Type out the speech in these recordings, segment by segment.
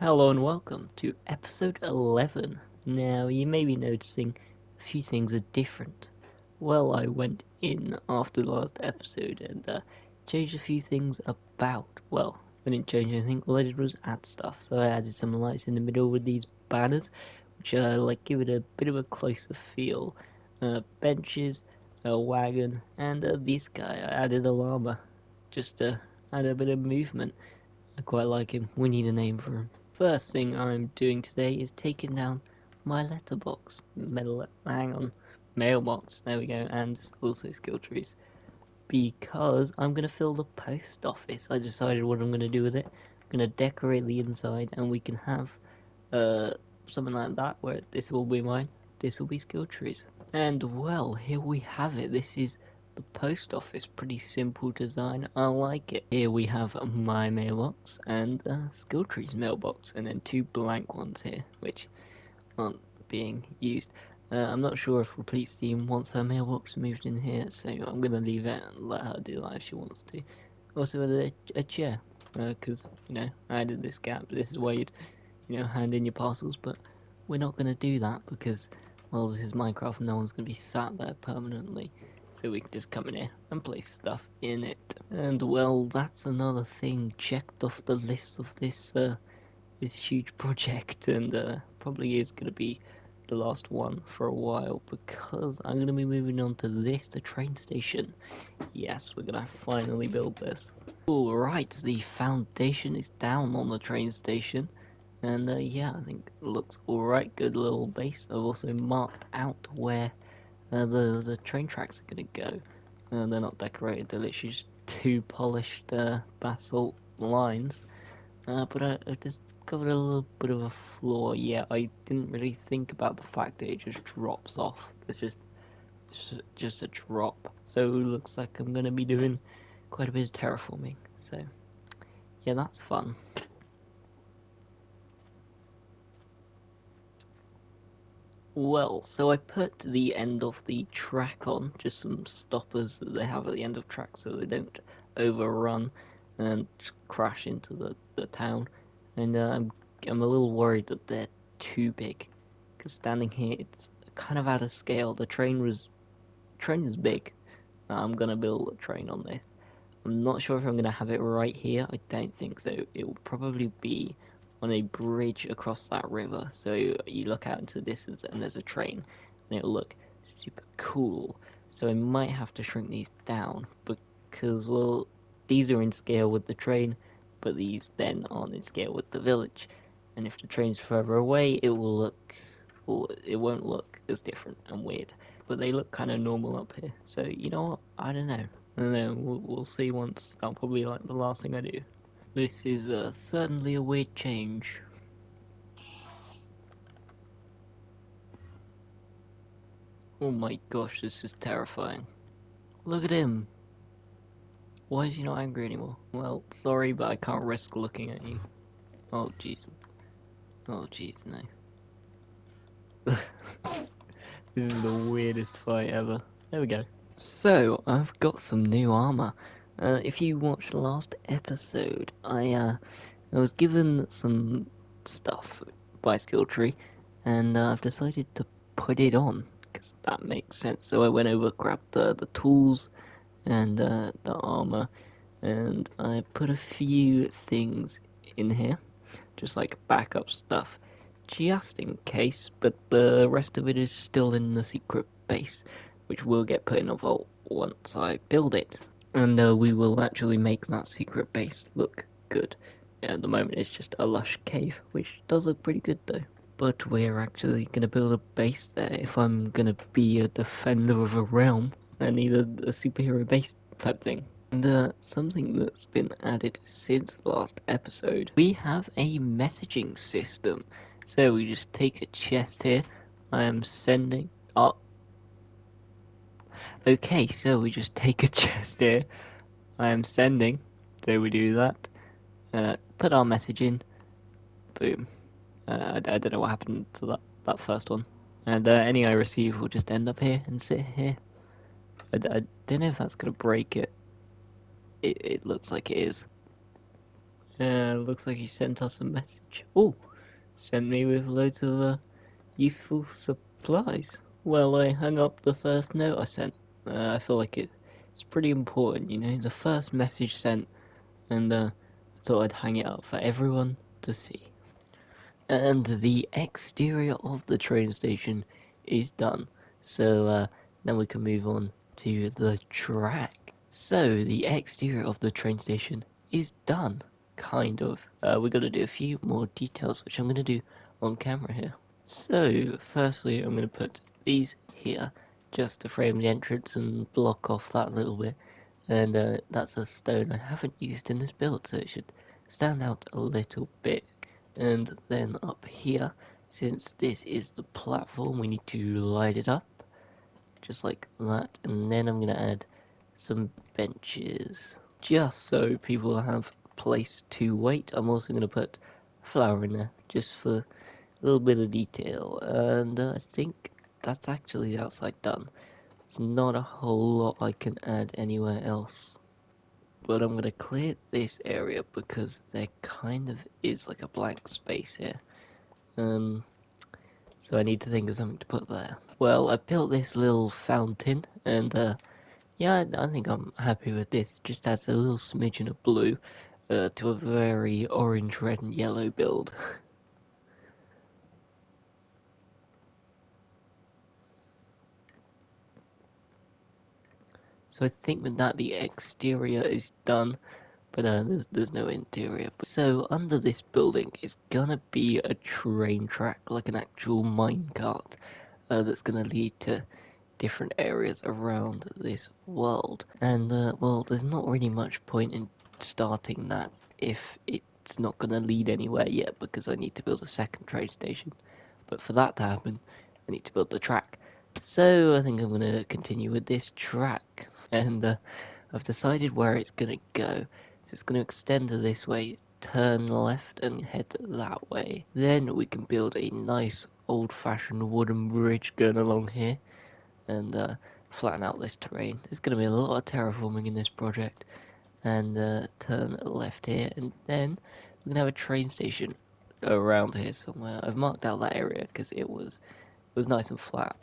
Hello and welcome to episode 11. Now, you may be noticing a few things are different. Well, I went in after the last episode and changed a few things about. Well, I didn't change anything, all I did was add stuff. So I added some lights in the middle with these banners, which give it a bit of a closer feel. Benches, a wagon, and this guy. I added a llama, just to add a bit of movement. I quite like him. We need a name for him. First thing I'm doing today is taking down my letterbox. Hang on. Mailbox. There we go. And also skill trees. Because I'm going to fill the post office. I decided what I'm going to do with it. I'm going to decorate the inside and we can have uh, something like that where this will be mine. This will be skill trees. And well, here we have it. This is the post office. Pretty simple design. I like it. Here we have my mailbox and skill trees mailbox, and then two blank ones here, which aren't being used. I'm not sure if Replete Steam wants her mailbox moved in here, so I'm gonna leave it and let her do that if she wants to. Also, a chair, because I added this gap. This is where you'd hand in your parcels, but we're not going to do that because, well, this is Minecraft and no one's going to be sat there permanently. So we can just come in here and place stuff in it. And, well, that's another thing checked off the list of this huge project, and probably is going to be the last one for a while because I'm going to be moving on to the train station. Yes, we're going to finally build this. Alright, the foundation is down on the train station. And yeah, I think it looks alright, good little base. I've also marked out where the train tracks are going to go. They're not decorated, they're literally just two polished basalt lines. But I discovered a little bit of a flaw. Yeah, I didn't really think about the fact that it just drops off. It's just a drop. So it looks like I'm going to be doing quite a bit of terraforming. So yeah, that's fun. Well, so I put the end of the track on, just some stoppers that they have at the end of tracks so they don't overrun and crash into the town. And I'm a little worried that they're too big, because standing here it's kind of out of scale. The train is big. I'm gonna build a train on this. I'm not sure if I'm gonna have it right here. I don't think so. It will probably be on a bridge across that river. So you look out into the distance and there's a train, and it'll look super cool. So I might have to shrink these down because, well, these are in scale with the train, but these then aren't in scale with the village. And if the train's further away, well, it won't look as different and weird. But they look kind of normal up here. So you know what? I don't know. I don't know. We'll see once. That'll probably be like the last thing I do. This is certainly a weird change. Oh my gosh, this is terrifying. Look at him. Why is he not angry anymore? Well, sorry, but I can't risk looking at you. Oh jeez. Oh jeez, no. This is the weirdest fight ever. There we go. So, I've got some new armor. If you watched the last episode, I was given some stuff by Skill Tree, and I've decided to put it on, because that makes sense. So I went over, grabbed the tools, and the armor, and I put a few things in here, just like backup stuff, just in case, but the rest of it is still in the secret base, which will get put in a vault once I build it. And we will actually make that secret base look good. At the moment it's just a lush cave, which does look pretty good though. But we're actually going to build a base there. If I'm going to be a defender of a realm, I need a superhero base type thing. And something that's been added since the last episode, we have a messaging system. So we just take a chest here. I am sending. Oh, okay. So we just take a chest here. I am sending. So we do that. Put our message in. Boom. I don't know what happened to that first one. And any I receive will just end up here and sit here. I don't know if that's gonna break it. It looks like it is. Looks like he sent us a message. Oh, sent me with loads of useful supplies. Well, I hung up the first note I sent. I feel like it's pretty important, you know, the first message sent, and I thought I'd hang it up for everyone to see. And the exterior of the train station is done. So now we can move on to the track. So the exterior of the train station is done, kind of. We're gonna do a few more details, which I'm gonna do on camera here. So firstly, I'm gonna put these here just to frame the entrance and block off that little bit. And that's a stone I haven't used in this build, so it should stand out a little bit. And then up here, since this is the platform, we need to light it up just like that. And then I'm gonna add some benches just so people have a place to wait. I'm also gonna put a flower in there just for a little bit of detail. And I think that's actually the outside done. There's not a whole lot I can add anywhere else. But I'm gonna clear this area because there kind of is like a blank space here. So I need to think of something to put there. Well, I built this little fountain, and yeah, I think I'm happy with this. Just adds a little smidgen of blue to a very orange, red, and yellow build. So I think with that the exterior is done, but there's no interior. So under this building is gonna be a train track, like an actual minecart, that's gonna lead to different areas around this world. And well, there's not really much point in starting that if it's not gonna lead anywhere yet, because I need to build a second train station. But for that to happen, I need to build the track. So I think I'm gonna continue with this track, and I've decided where it's gonna go. So it's gonna extend to this way, turn left and head that way. Then we can build a nice old-fashioned wooden bridge going along here, and flatten out this terrain. There's going to be a lot of terraforming in this project, and turn left here, and then we're going to have a train station around here somewhere. I've marked out that area because it was nice and flat,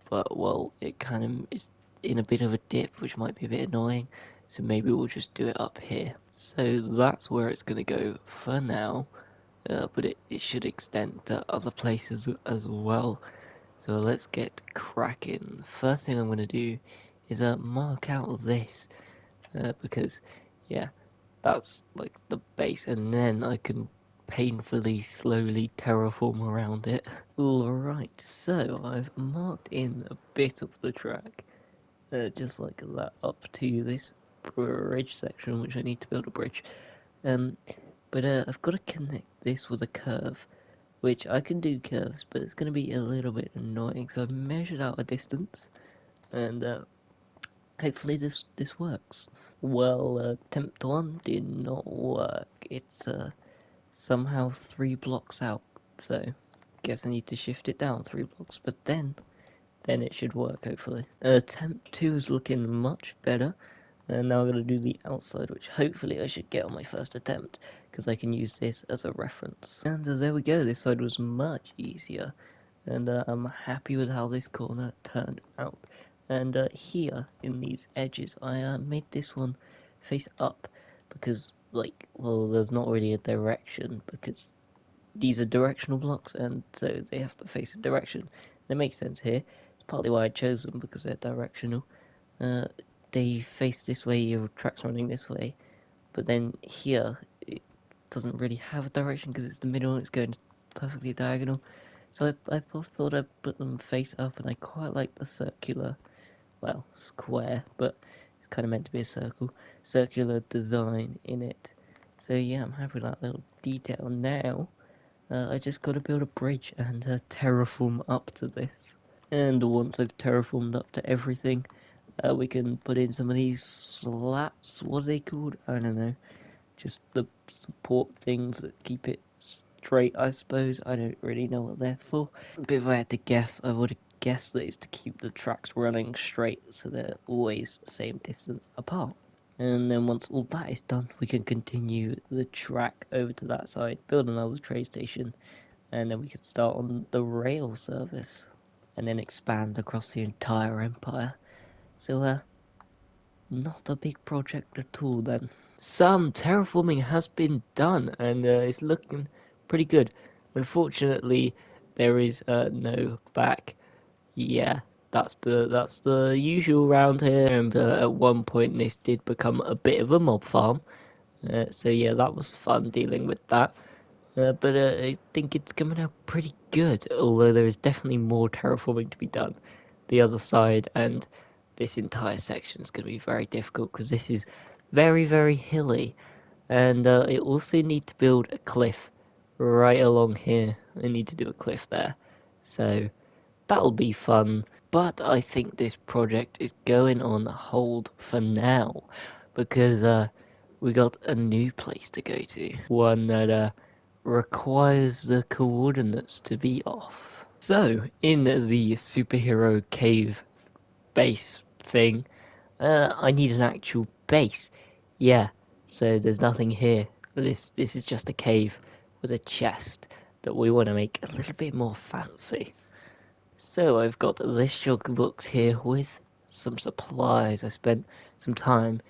but well, it kind of is in a bit of a dip, which might be a bit annoying. So maybe we'll just do it up here. So that's where it's going to go for now, but it should extend to other places as well. So let's get cracking. First thing I'm going to do is mark out this, because yeah, that's like the base, and then I can painfully slowly terraform around it. Alright, so I've marked in a bit of the track, just like that, up to this bridge section, which I need to build a bridge. Um, but I've got to connect this with a curve, which I can do curves, but it's going to be a little bit annoying. So I've measured out a distance, and hopefully this works. Well, attempt one did not work. It's somehow 3 blocks out, so guess I need to shift it down 3 blocks. But then it should work hopefully. Attempt two is looking much better. And now I'm going to do the outside, which hopefully I should get on my first attempt, because I can use this as a reference. And there we go, this side was much easier, and I'm happy with how this corner turned out. And here, in these edges, I made this one face up, because, like, well, there's not really a direction, because these are directional blocks, and so they have to face a direction. That makes sense here. It's partly why I chose them, because they're directional. Uh, they face this way, your track's running this way, but then here it doesn't really have a direction because it's the middle and it's going perfectly diagonal. So I both thought I'd put them face up, and I quite like the circular, well, square, but it's kind of meant to be a circular design in it. So yeah, I'm happy with that little detail. Now, I just got to build a bridge and terraform up to this. And once I've terraformed up to everything, we can put in some of these slats. What are they called? I don't know. Just the support things that keep it straight, I suppose. I don't really know what they're for. But if I had to guess, I would have guessed that it's to keep the tracks running straight so they're always the same distance apart. And then once all that is done, we can continue the track over to that side, build another trade station, and then we can start on the rail service, and then expand across the entire empire. So, not a big project at all then. Some terraforming has been done, and it's looking pretty good. Unfortunately, there is no back. Yeah, that's the usual round here. And at one point, this did become a bit of a mob farm. So yeah, that was fun dealing with that. But I think it's coming out pretty good, although there is definitely more terraforming to be done. The other side and this entire section is going to be very difficult because this is very, very hilly. And I also need to build a cliff right along here. I need to do a cliff there. So that'll be fun. But I think this project is going on hold for now because we got a new place to go to. One that requires the coordinates to be off. So, in the superhero cave base thing, I need an actual base. Yeah, so there's nothing here. This is just a cave with a chest that we want to make a little bit more fancy. So I've got this jug box here with some supplies. I spent some time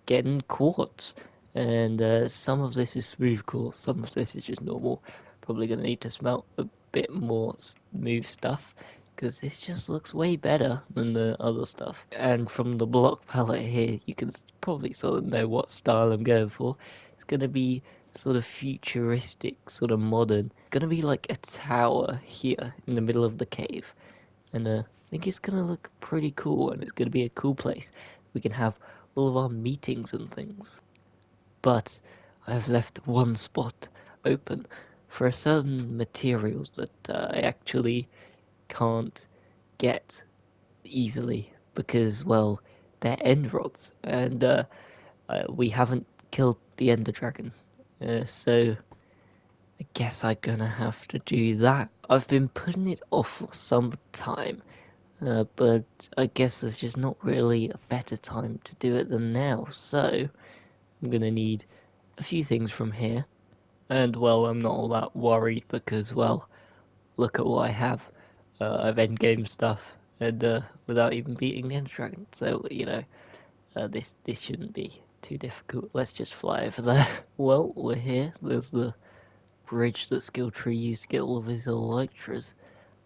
getting quartz, and some of this is smooth quartz, some of this is just normal. Probably gonna need to smelt a bit more smooth stuff because this just looks way better than the other stuff. And from the block palette here, you can probably sort of know what style I'm going for. It's gonna be sort of futuristic, sort of modern. It's gonna be like a tower here in the middle of the cave, and I think it's gonna look pretty cool, and it's gonna be a cool place. We can have all of our meetings and things. But I have left one spot open for certain materials that I actually can't get easily because, well, they're end rods, and we haven't killed the Ender Dragon. So I guess I'm gonna have to do that. I've been putting it off for some time, but I guess there's just not really a better time to do it than now, so I'm gonna need a few things from here. And well, I'm not all that worried because, well, look at what I have. I've endgame stuff, and without even beating the Ender Dragon, so this shouldn't be too difficult. Let's just fly over there. Well, we're here. There's the bridge that Skilltree used to get all of his elytras.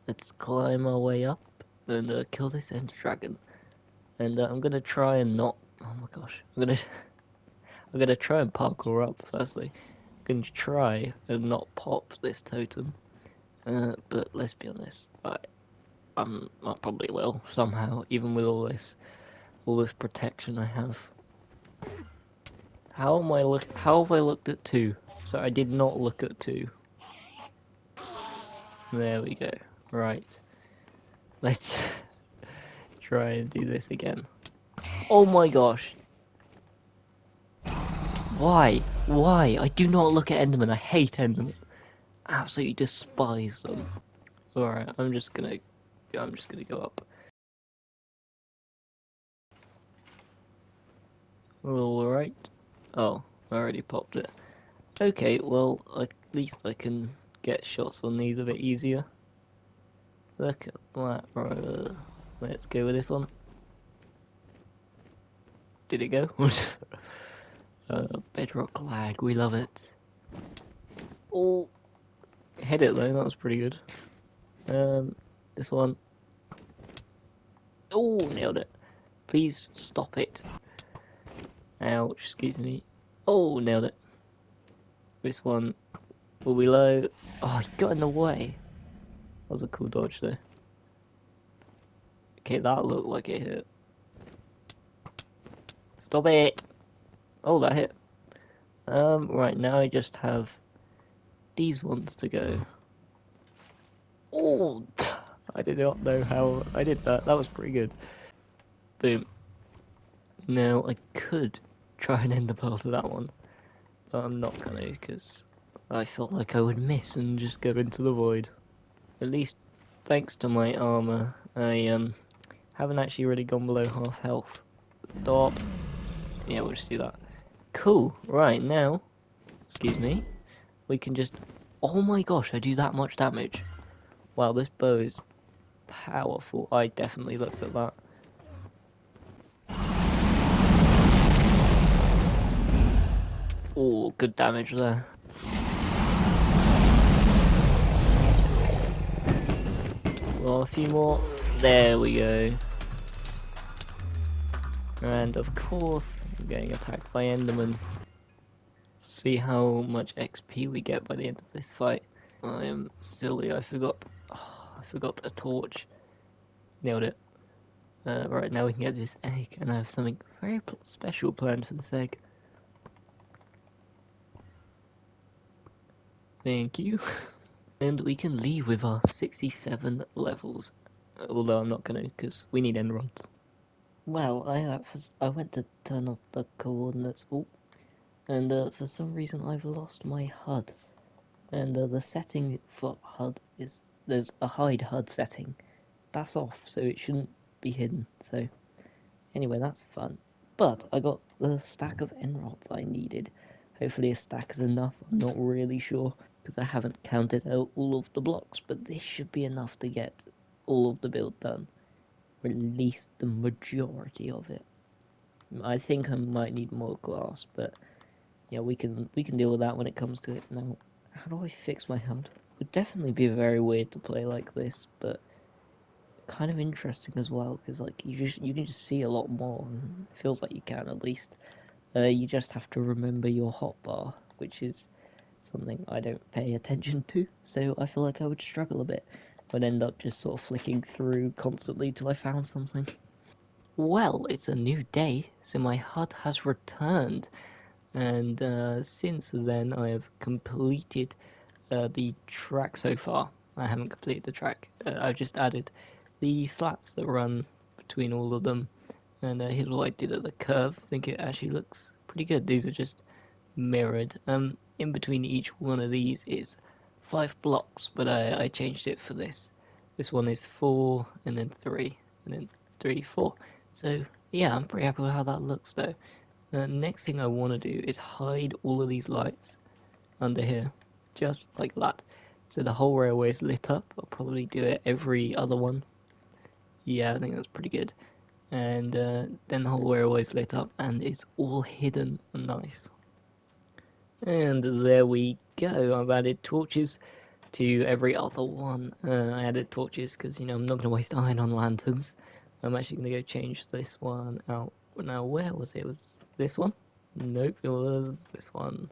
Let's climb our way up and kill this Ender Dragon. And I'm gonna try and not. Oh my gosh! I'm gonna try and parkour up firstly. I'm gonna try and not pop this totem. But let's be honest, I probably will somehow, even with all this protection I have. How have I looked at two? So I did not look at two. There we go. Right. Let's try and do this again. Oh my gosh. Why? Why? I do not look at Enderman. I hate Enderman. Absolutely despise them. Alright, I'm just gonna go up. Alright. Oh, I already popped it. Okay, well, at least I can get shots on these a bit easier. Look at that. Right, let's go with this one. Did it go? Bedrock lag, we love it. Oh, hit it though, that was pretty good. This one. Oh, nailed it. Please stop it. Ouch, excuse me. Oh, nailed it. This one will be low. Oh, he got in the way. That was a cool dodge there. Okay, that looked like it hit. Stop it! Oh, that hit. Right, now I just have these ones to go. Oh! I did not know how I did that. That was pretty good. Boom. Now, I could try and end the path of that one, but I'm not gonna, because I felt like I would miss and just go into the void. At least, thanks to my armor, I haven't actually really gone below half health. Stop. Yeah, we'll just do that. Cool. Right, now, excuse me, we can just... Oh my gosh, I do that much damage. Wow, this bow is powerful. I definitely looked at that. Oh, good damage there. Well, a few more. There we go. And of course, I'm getting attacked by Enderman. See how much XP we get by the end of this fight. I am silly, I forgot. Oh, I forgot a torch. Nailed it. Right, now we can get this egg, and I have something very special planned for this egg. Thank you. And we can leave with our 67 levels. Although I'm not gonna, because we need enderons. Well, I went to turn off the coordinates, and for some reason I've lost my HUD. And the setting for HUD is, there's a hide HUD setting. That's off, so it shouldn't be hidden. So anyway, that's fun. But I got the stack of enrods I needed. Hopefully a stack is enough. I'm not really sure because I haven't counted out all of the blocks, but this should be enough to get all of the build done, or at least the majority of it. I think I might need more glass, but yeah, we can deal with that when it comes to it. Now, how do I fix my HUD? It would definitely be very weird to play like this, but kind of interesting as well because like you can just see a lot more. It feels like you can at least. You just have to remember your hotbar, which is something I don't pay attention to. So I feel like I would struggle a bit. I'd end up just sort of flicking through constantly till I found something. Well, it's a new day, so my HUD has returned, and since then I have completed the track so far. I haven't completed the track. I've just added the slats that run between all of them, and here's what I did at the curve. I think it actually looks pretty good. These are just mirrored. In between each one of these is 5 blocks, but I changed it for this. This one is 4, and then 3, and then 3, 4. So yeah, I'm pretty happy with how that looks though. Next thing I want to do is hide all of these lights under here, just like that. So the whole railway is lit up. I'll probably do it every other one. Yeah, I think that's pretty good. And then the whole railway is lit up and it's all hidden and nice. And there we go. I've added torches to every other one. I added torches because, I'm not going to waste iron on lanterns. I'm actually going to go change this one out. Now, where was it? It was this one? Nope, it was this one.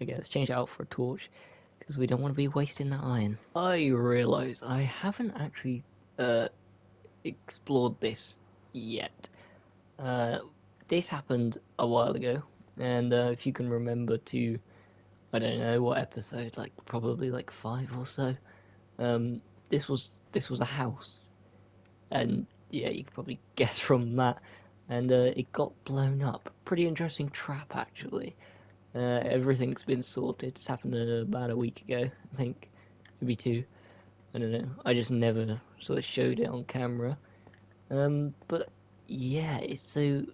Okay, let's change it out for a torch because we don't want to be wasting that iron. I realise I haven't actually uh, explored this yet. Uh, this happened a while ago, and if you can remember to, I don't know what episode, like probably like 5 or so. Um, this was a house, and yeah, you could probably guess from that. And it got blown up. Pretty interesting trap actually. Everything's been sorted. It's happened about a week ago, I think, maybe 2. I don't know. I just never sort of showed it on camera. But yeah, so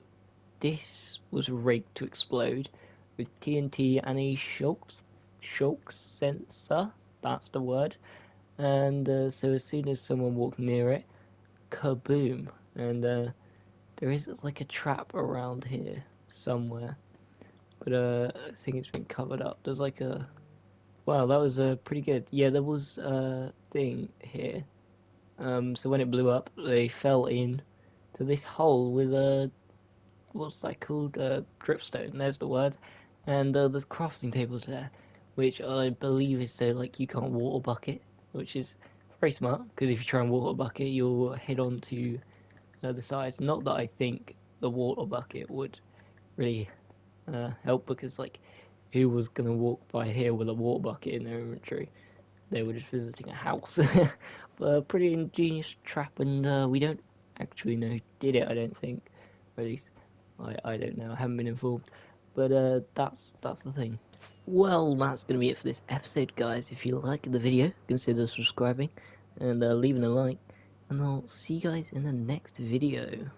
this was rigged to explode with TNT and a shock sensor. That's the word. And so as soon as someone walked near it, kaboom! And there is like a trap around here somewhere, but I think it's been covered up. There's like a... Wow, that was pretty good. Yeah, there was a thing here. So when it blew up, they fell in to this hole with a... What's that called? Dripstone, there's the word. And there's crafting tables there, which I believe is so like you can't water bucket, which is very smart, because if you try and water bucket, you'll head on to the sides. Not that I think the water bucket would really help, because like who was gonna walk by here with a water bucket in their inventory? They were just visiting a house. But a pretty ingenious trap, and we don't actually know who did it. I don't think, or at least I don't know. I haven't been informed. But that's the thing. Well, that's gonna be it for this episode, guys. If you liked the video, consider subscribing and leaving a like, and I'll see you guys in the next video.